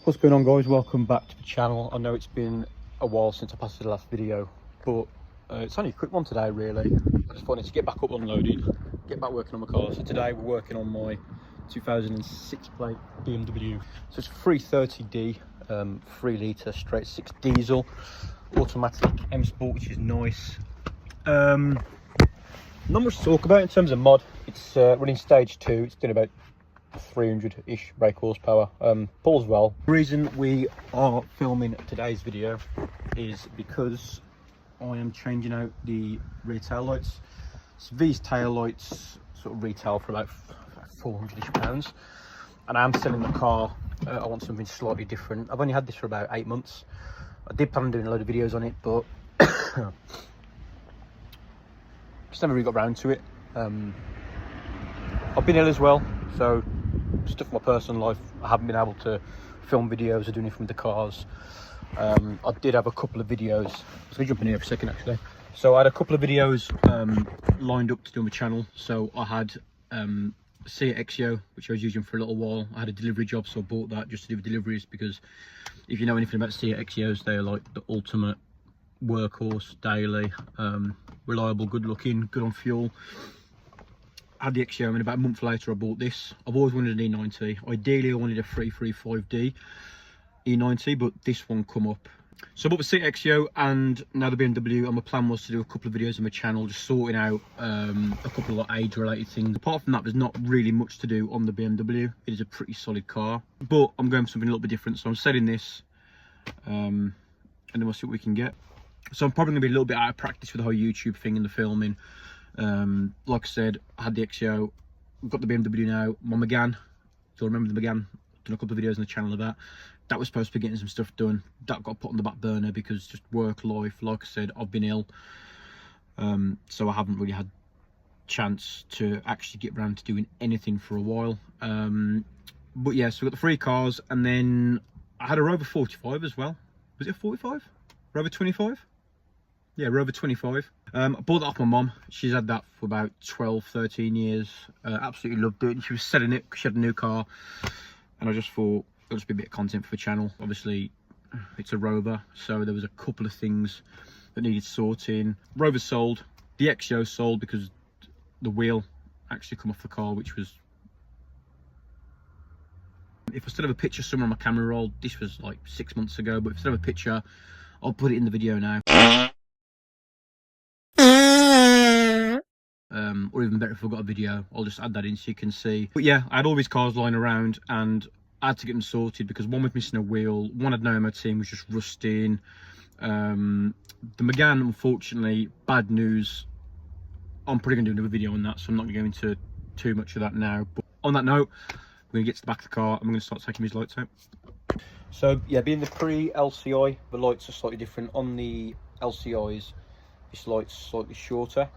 What's going on, guys? Welcome back to the channel. I know it's been a while since I posted the last video, but it's only a quick one today really. I just wanted to get back up unloaded, get back working on my car. So today we're working on my 2006 plate BMW. So it's 330D, 3 litre straight 6 diesel, automatic M Sport, which is nice. Not much to talk about in terms of mod. It's running stage 2. It's doing about 300-ish brake horsepower. Pulls well. The reason we are filming today's video is because I am changing out the rear tail lights. So these tail lights sort of retail for about 400-ish pounds, and I am selling the car. I want something slightly different. I've only had this for about 8 months. I did plan on doing a load of videos on it, but just never really got around to it. I've been ill as well, so stuff in my personal life, I haven't been able to film videos or do anything with the cars. I did have a couple of videos. I was going to jump in here for a second actually. So I had a couple of videos lined up to do on my channel. So I had Seat Exio, which I was using for a little while. I had a delivery job, so I bought that just to do with deliveries, because if you know anything about Seat Exios, they are like the ultimate workhorse daily. Reliable, good looking, good on fuel. I had the Exio, and about a month later I bought this. I've always wanted an E90. Ideally I wanted a 335D E90, but this one come up. So I bought the Seat Exio and now the BMW, and my plan was to do a couple of videos on my channel just sorting out a couple of like, age related things. Apart from that, there's not really much to do on the BMW. It is a pretty solid car, but I'm going for something a little bit different. So I'm selling this and then we'll see what we can get. So I'm probably gonna be a little bit out of practice with the whole YouTube thing and the filming. Like I said, I had the Exio, I've got the BMW now. My Megane, if you'll remember the Megane, done a couple of videos on the channel of that. That was supposed to be getting some stuff done. That got put on the back burner because just work life. Like I said, I've been ill, so I haven't really had chance to actually get around to doing anything for a while. But yeah, so we got the 3 cars, and then I had a Rover 45 as well. Was it a 45? Rover 25? Yeah, Rover 25. I bought that off my mum. She's had that for about 12, 13 years. Absolutely loved it. She was selling it because she had a new car. And I just thought it'll just be a bit of content for the channel. Obviously, it's a Rover, so there was a couple of things that needed sorting. Rover sold. The Exio sold because the wheel actually come off the car, which was... If I still have a picture somewhere on my camera roll, this was like 6 months ago, but if I still have a picture, I'll put it in the video now. Or even better, if I've got a video, I'll just add that in so you can see. But yeah, I had all these cars lying around and I had to get them sorted because one was missing a wheel, one had no MOT and was just rusting. The Megane, unfortunately, bad news. I'm probably going to do another video on that, so I'm not going to go into too much of that now. But on that note, we're going to get to the back of the car and we're going to start taking these lights out. So yeah, being the pre-LCI, the lights are slightly different. On the LCIs, this light's slightly shorter.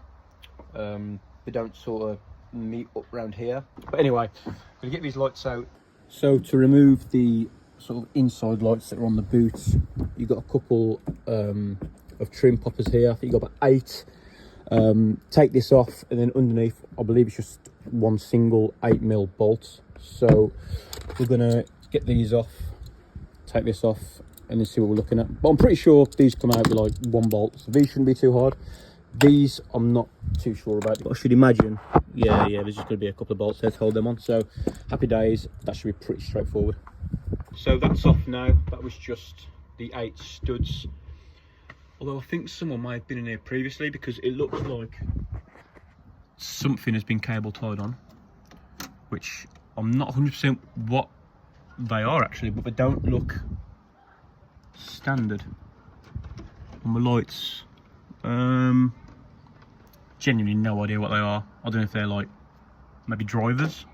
They don't sort of meet up around here. But anyway, I'm going to get these lights out. So to remove the sort of inside lights that are on the boot, you've got a couple of trim poppers here. I think you've got about 8. Take this off, and then underneath, I believe it's just one single 8mm bolt. So we're going to get these off, take this off, and then see what we're looking at. But I'm pretty sure these come out with like 1 bolt, so these shouldn't be too hard. These I'm not too sure about, but I should imagine, yeah, there's just going to be a couple of bolts there to hold them on. So happy days, that should be pretty straightforward. So that's off now. That was just the 8 studs, although I think someone might have been in here previously because it looks like something has been cable tied on, which I'm not 100% what they are actually, but they don't look standard on the lights. Genuinely no idea what they are. I don't know if they're like maybe drivers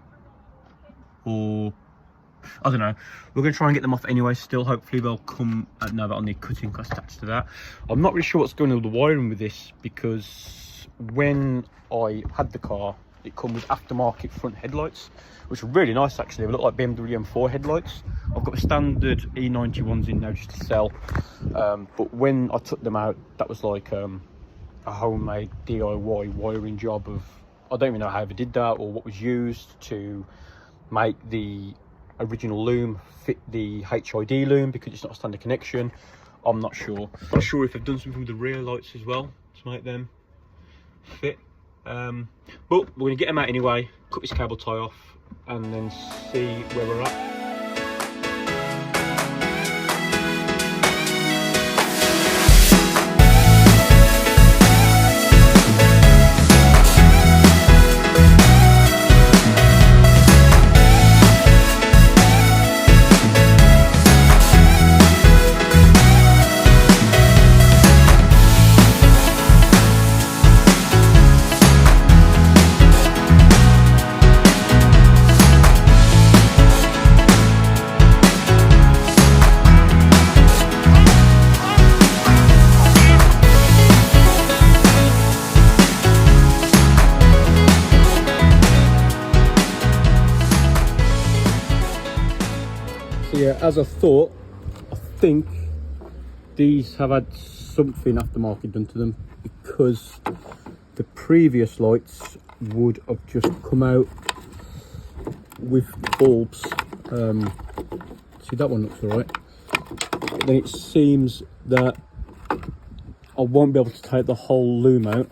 or I don't know. We're going to try and get them off anyway still. Hopefully they'll come. No, that'll need cutting attached to that. I'm not really sure what's going on with the wiring with this, because when I had the car, it come with aftermarket front headlights, which are really nice actually. They look like BMW M4 headlights. I've got the standard E90 ones in now just to sell, but when I took them out, that was like a homemade DIY wiring job of, I don't even know how they did that or what was used to make the original loom fit the HID loom because it's not a standard connection. I'm not sure. Not sure if they've done something with the rear lights as well to make them fit. But we're going to get them out anyway, cut this cable tie off, and then see where we're at. Yeah, as I thought, I think these have had something aftermarket done to them, because the previous lights would have just come out with bulbs. See, that one looks alright. Then it seems that I won't be able to take the whole loom out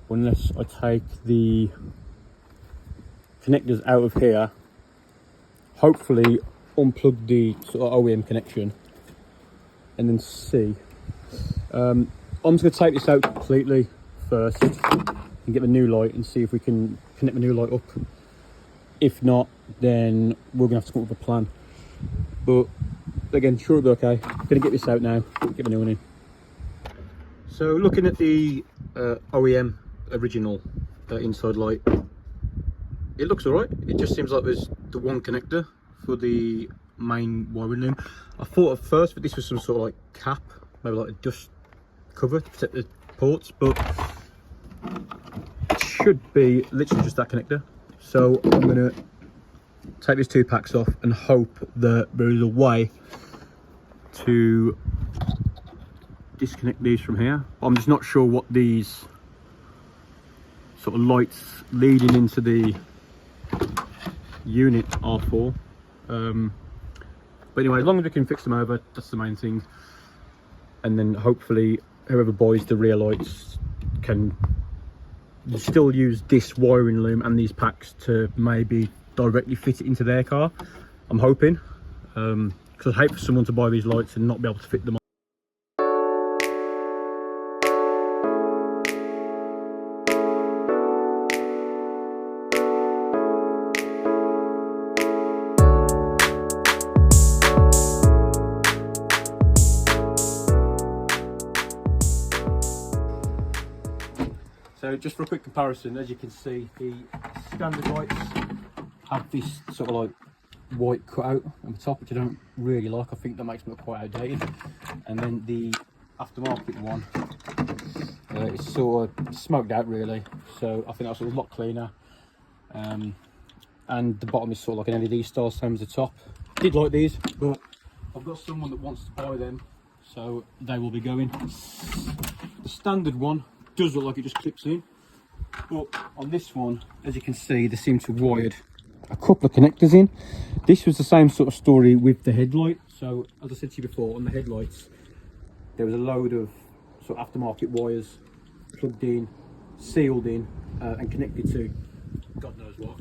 unless I take the connectors out of here, hopefully unplug the sort of OEM connection, and then see. I'm just going to take this out completely first and get the new light and see if we can connect the new light up. If not, then we're going to have to come up with a plan. But again, sure it'll be okay. Going to get this out now, get the new one in. So looking at the OEM original inside light, it looks alright. It just seems like there's the one connector for the main wiring loom. I thought at first that this was some sort of like cap, maybe like a dust cover to protect the ports, but it should be literally just that connector. So I'm going to take these two packs off and hope that there is a way to disconnect these from here. I'm just not sure what these sort of lights leading into the unit are for. But anyway, as long as we can fix them over, that's the main thing. And then hopefully whoever buys the rear lights can still use this wiring loom and these packs to maybe directly fit it into their car. I'm hoping, because I'd hate for someone to buy these lights and not be able to fit them on. So just for a quick comparison, as you can see, the standard lights have this sort of like white cutout on the top, which I don't really like. I think that makes them look quite outdated. And then the aftermarket one is sort of smoked out really, so I think that's a lot cleaner. And the bottom is sort of like an LED style, same as the top. I did like these, but I've got someone that wants to buy them, so they will be going. The standard one does look like it just clips in, but on this one, as you can see, they seem to have wired a couple of connectors in. This was the same sort of story with the headlight. So as I said to you before, on the headlights there was a load of sort of aftermarket wires plugged in, sealed in, and connected to God knows what.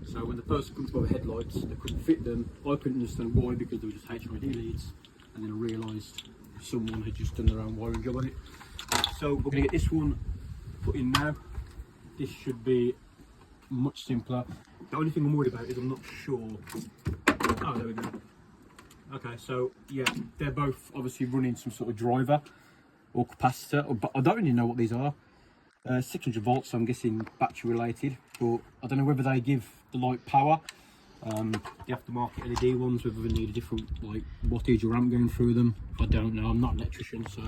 So when the person comes to buy the headlights, they couldn't fit them. I couldn't understand why, because they were just HID leads, and then I realised someone had just done their own wiring job on it. So we're going to get this one put in now. This should be much simpler. The only thing I'm worried about is I'm not sure. Oh, there we go. Okay, so yeah, they're both obviously running some sort of driver or capacitor, but I don't really know what these are. 600 volts, so I'm guessing battery related, but I don't know whether they give the light power. The aftermarket LED ones, whether they need a different like wattage or amp going through them, I don't know. I'm not an electrician, so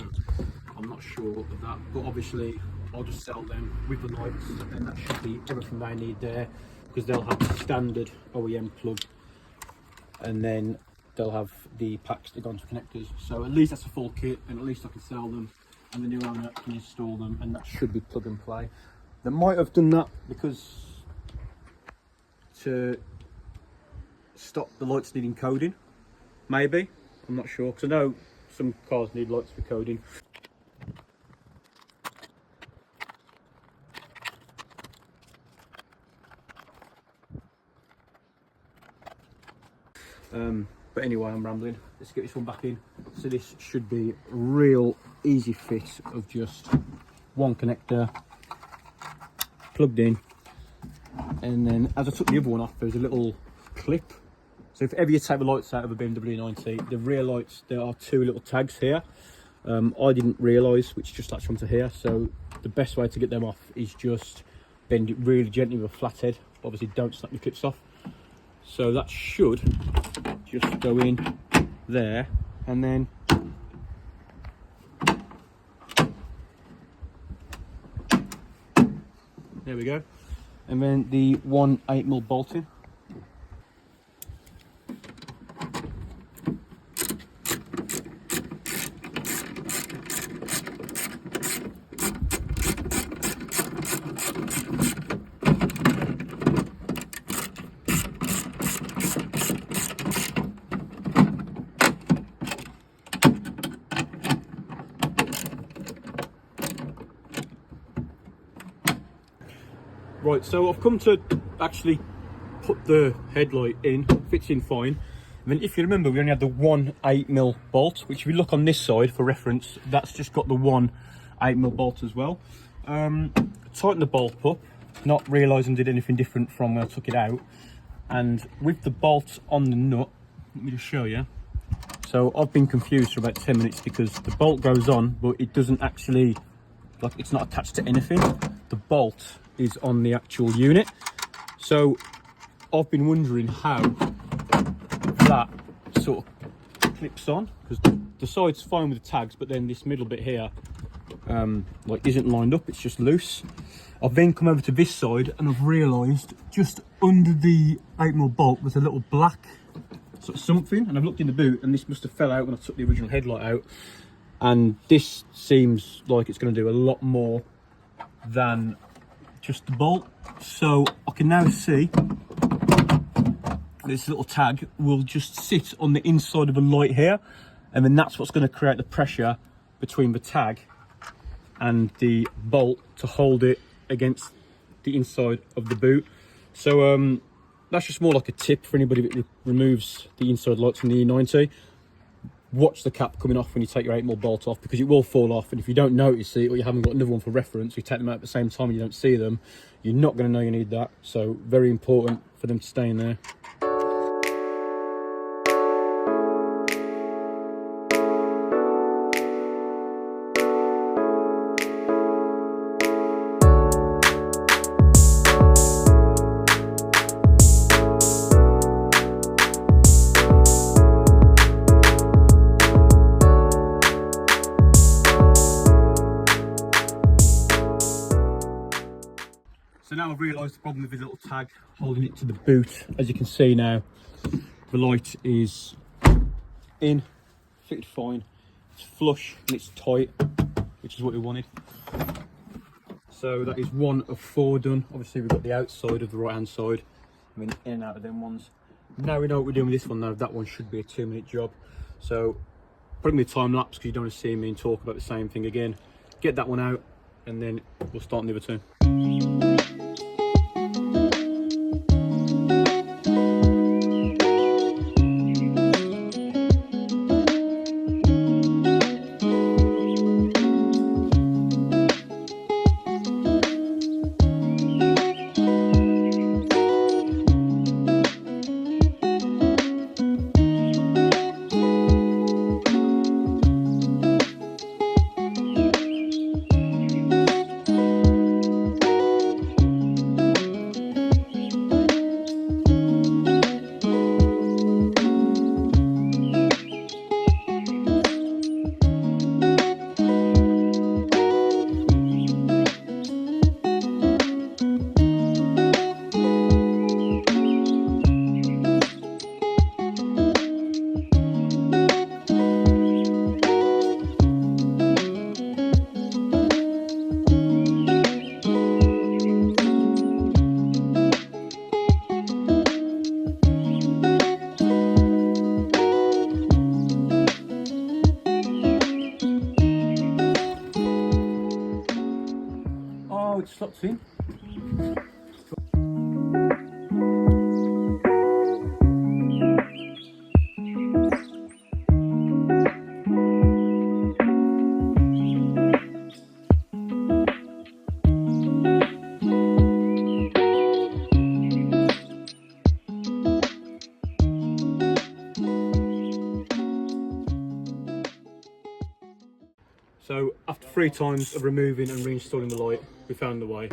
I'm not sure of that, but obviously I'll just sell them with the lights, and that should be everything they need there, because they'll have the standard OEM plug, and then they'll have the packs that go onto connectors. So at least that's a full kit, and at least I can sell them, and the new owner can install them, and that should be plug and play. They might have done that because to stop the lights needing coding. Maybe, I'm not sure, because I know some cars need lights for coding. But anyway, I'm rambling. Let's get this one back in. So this should be a real easy fit of just one connector plugged in, and then as I took the other one off, there's a little clip. So if ever you take the lights out of a BMW E90, the rear lights, there are two little tags here. I didn't realise which just latch onto here, so the best way to get them off is just bend it really gently with a flathead. Obviously don't snap your clips off. So that should just go in there, and then there we go. And then the 1/8mm bolting. Right, so I've come to actually put the headlight in, fits in fine. And then if you remember, we only had the 1/8mm bolt, which if you look on this side for reference, that's just got the 1/8mm bolt as well. Tighten the bolt up, not realising I did anything different from when I took it out. And with the bolt on the nut, let me just show you. So I've been confused for about 10 minutes because the bolt goes on, but it doesn't actually, like, it's not attached to anything. The bolt is on the actual unit. So I've been wondering how that sort of clips on, because the side's fine with the tags, but then this middle bit here like isn't lined up, it's just loose. I've then come over to this side and I've realised just under the 8mm bolt there's a little black sort of something, and I've looked in the boot and this must have fell out when I took the original headlight out, and this seems like it's going to do a lot more than just the bolt. So I can now see this little tag will just sit on the inside of a light here, and then that's what's going to create the pressure between the tag and the bolt to hold it against the inside of the boot. So that's just more like a tip for anybody that removes the inside lights from the E90. Watch the cap coming off when you take your 8mm bolt off, because it will fall off, and if you don't notice it or you haven't got another one for reference, you take them out at the same time and you don't see them, you're not going to know you need that. So very important for them to stay in there. So now I've realised the problem with the little tag holding it to the boot. As you can see now, the light is in, fitted fine, it's flush and it's tight, which is what we wanted. So that is 1 of 4 done. Obviously we've got the outside of the right hand side, I mean in and out of them ones. Now we know what we're doing with this one now. That one should be a 2-minute job. So put me a time lapse because you don't want to see me and talk about the same thing again. Get that one out and then we'll start on the other two. slots in. So after 3 times of removing and reinstalling the light, we found the way.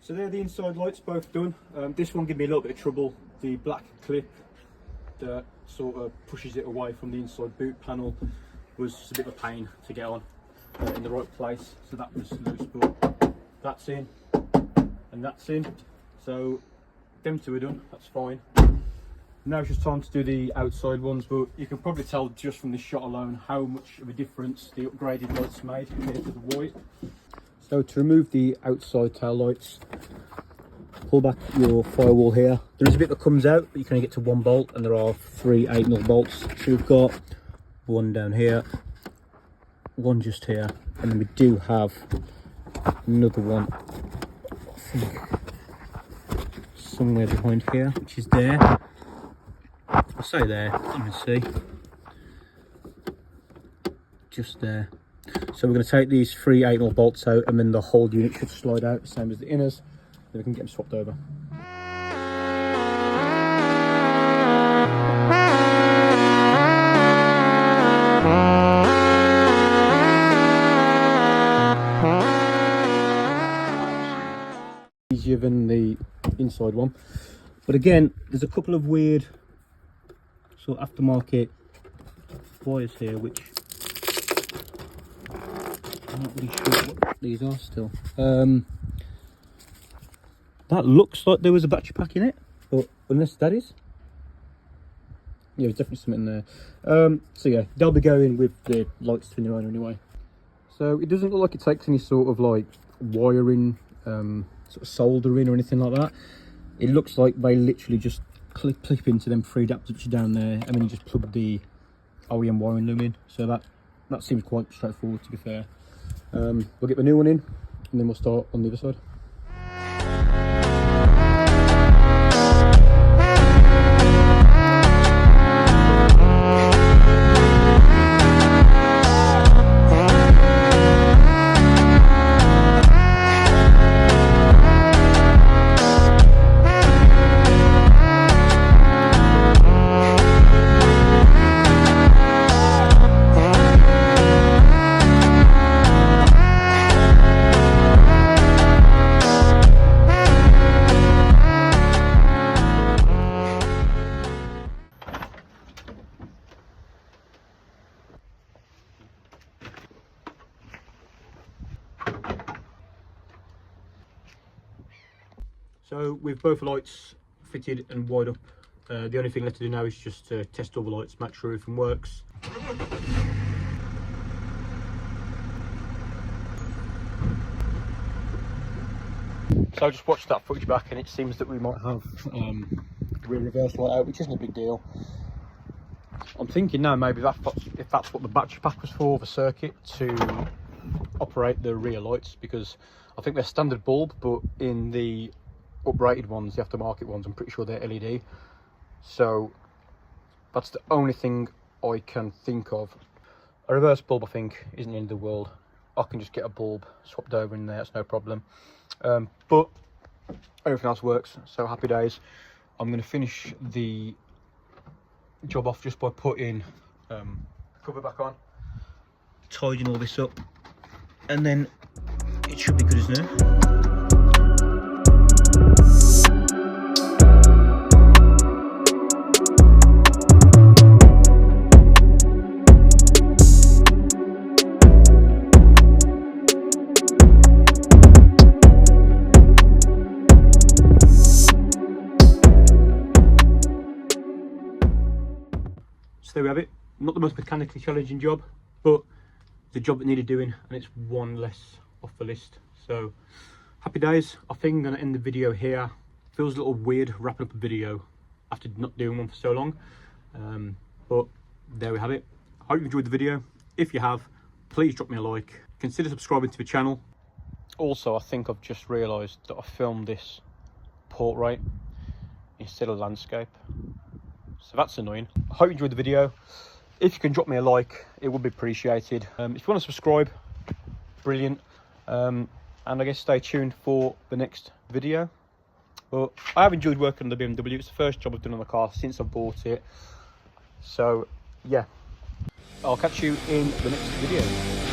So there, the inside lights both done. This one gave me a little bit of trouble. The black clip that sort of pushes it away from the inside boot panel was just a bit of a pain to get on in the right place. So that was loose, but that's in and that's in. So them two are done, that's fine. Now it's just time to do the outside ones, but you can probably tell just from this shot alone how much of a difference the upgraded lights made compared to the white. So to remove the outside tail lights, pull back your firewall here. There is a bit that comes out, but you can only get to 1 bolt, and there are 3 8mm bolts. So we've got one down here, one just here, and then we do have another one, I think, somewhere behind here, which is there. I'll say there, you can see, just there. So we're going to take these 3 8mm bolts out, and then the whole unit should slide out, same as the inners. Then we can get them swapped over. Easier than the inside one, but again, there's a couple of weird sort of aftermarket wires here, which I'm not really sure what these are still. That looks like there was a battery pack in it, but unless that is, yeah, there's definitely something in there. So yeah, they'll be going with the lights to the new owner anyway. So it doesn't look like it takes any sort of like wiring, sort of soldering or anything like that. It looks like they literally just clip into them 3 adapters which are down there, and then you just plug the OEM wiring loom in. So that seems quite straightforward, to be fair. We'll get the new one in, and then we'll start on the other side. So with both lights fitted and wired up, the only thing left to do now is just test all the lights, make sure everything works. So I just watched that footage back, and it seems that we might have rear reverse light out, which isn't a big deal. I'm thinking now maybe if that's what the battery pack was for, the circuit, to operate the rear lights, because I think they're standard bulb, but in the uprated ones, the aftermarket ones, I'm pretty sure they're LED. So that's the only thing I can think of. A reverse bulb, I think, isn't the end of the world. I can just get a bulb swapped over in there, it's no problem. But everything else works, so happy days. I'm going to finish the job off just by putting cover back on, tidying all this up, and then it should be good as new. So there we have it. Not the most mechanically challenging job, but the job that needed doing, and it's one less off the list. So happy days. I think I'm going to end the video here. Feels a little weird wrapping up a video after not doing one for so long, but there we have it. I hope you enjoyed the video. If you have, please drop me a like. Consider subscribing to the channel. Also, I think I've just realised that I filmed this portrait instead of landscape, so that's annoying. I hope you enjoyed the video. If you can drop me a like, it would be appreciated. If you want to subscribe, brilliant. And I guess stay tuned for the next video. But I have enjoyed working on the BMW. It's the first job I've done on the car since I bought it. So yeah, I'll catch you in the next video.